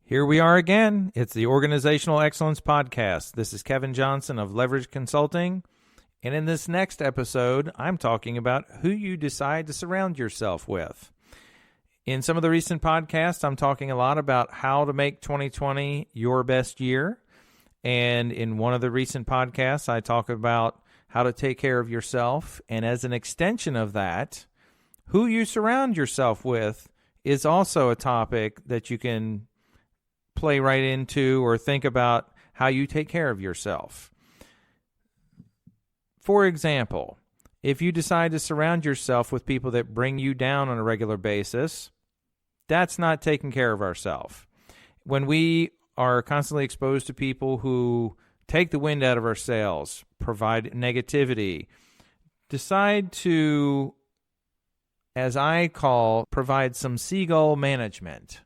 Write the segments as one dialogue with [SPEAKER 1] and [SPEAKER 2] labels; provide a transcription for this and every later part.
[SPEAKER 1] Here we are again. It's the Organizational Excellence Podcast. This is Kevin Johnson of Leverage Consulting. And in this next episode, I'm talking about who you decide to surround yourself with. In some of the recent podcasts, I'm talking a lot about how to make 2020 your best year. And in one of the recent podcasts, I talk about how to take care of yourself. And as an extension of that, who you surround yourself with is also a topic that you can play right into or think about how you take care of yourself. For example, if you decide to surround yourself with people that bring you down on a regular basis, that's not taking care of ourselves. When we are constantly exposed to people who take the wind out of our sails, provide negativity, decide to, as I call, provide some Sego Management.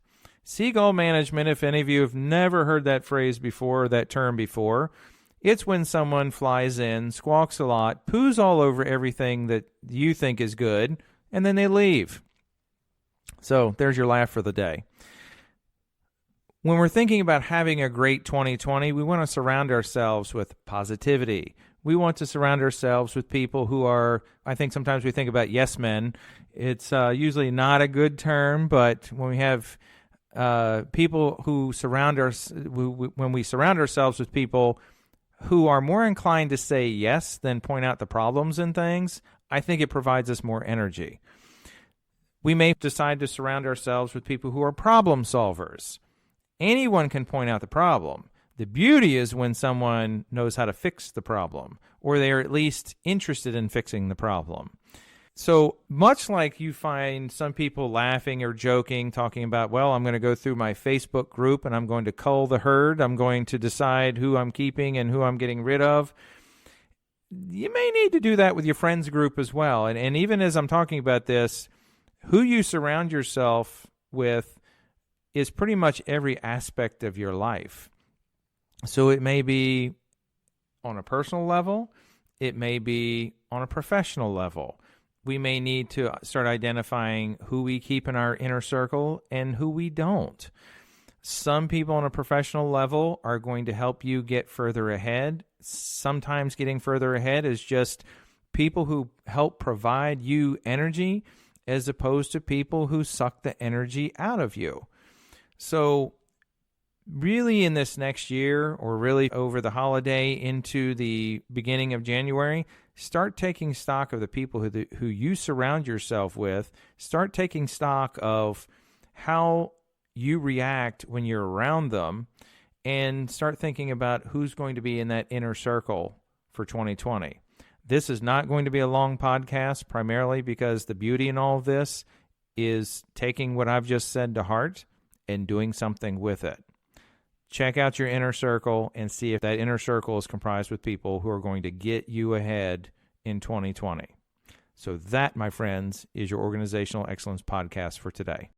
[SPEAKER 1] Sego Management, if any of you have never heard that phrase before, that term before, it's when someone flies in, squawks a lot, poos all over everything that you think is good, and then they leave. So there's your laugh for the day. When we're thinking about having a great 2020, we want to surround ourselves with positivity. We want to surround ourselves with people who are, I think sometimes we think about yes men. It's usually not a good term, but when we have people who surround us, when we surround ourselves with people who are more inclined to say yes than point out the problems in things, I think it provides us more energy. We may decide to surround ourselves with people who are problem solvers. Anyone can point out the problem. The beauty is when someone knows how to fix the problem, or they are at least interested in fixing the problem. So much like you find some people laughing or joking, talking about, well, I'm going to go through my Facebook group and I'm going to cull the herd. I'm going to decide who I'm keeping and who I'm getting rid of. You may need to do that with your friends group as well. And even as I'm talking about this, who you surround yourself with is pretty much every aspect of your life. So it may be on a personal level. It may be on a professional level. We may need to start identifying who we keep in our inner circle and who we don't. Some people on a professional level are going to help you get further ahead. Sometimes getting further ahead is just people who help provide you energy as opposed to people who suck the energy out of you. So really in this next year, or really over the holiday into the beginning of January, start taking stock of the people who you surround yourself with. Start taking stock of how you react when you're around them, and start thinking about who's going to be in that inner circle for 2020. This is not going to be a long podcast, primarily because the beauty in all of this is taking what I've just said to heart and doing something with it. Check out your inner circle and see if that inner circle is comprised with people who are going to get you ahead in 2020. So that, my friends, is your Organizational Excellence Podcast for today.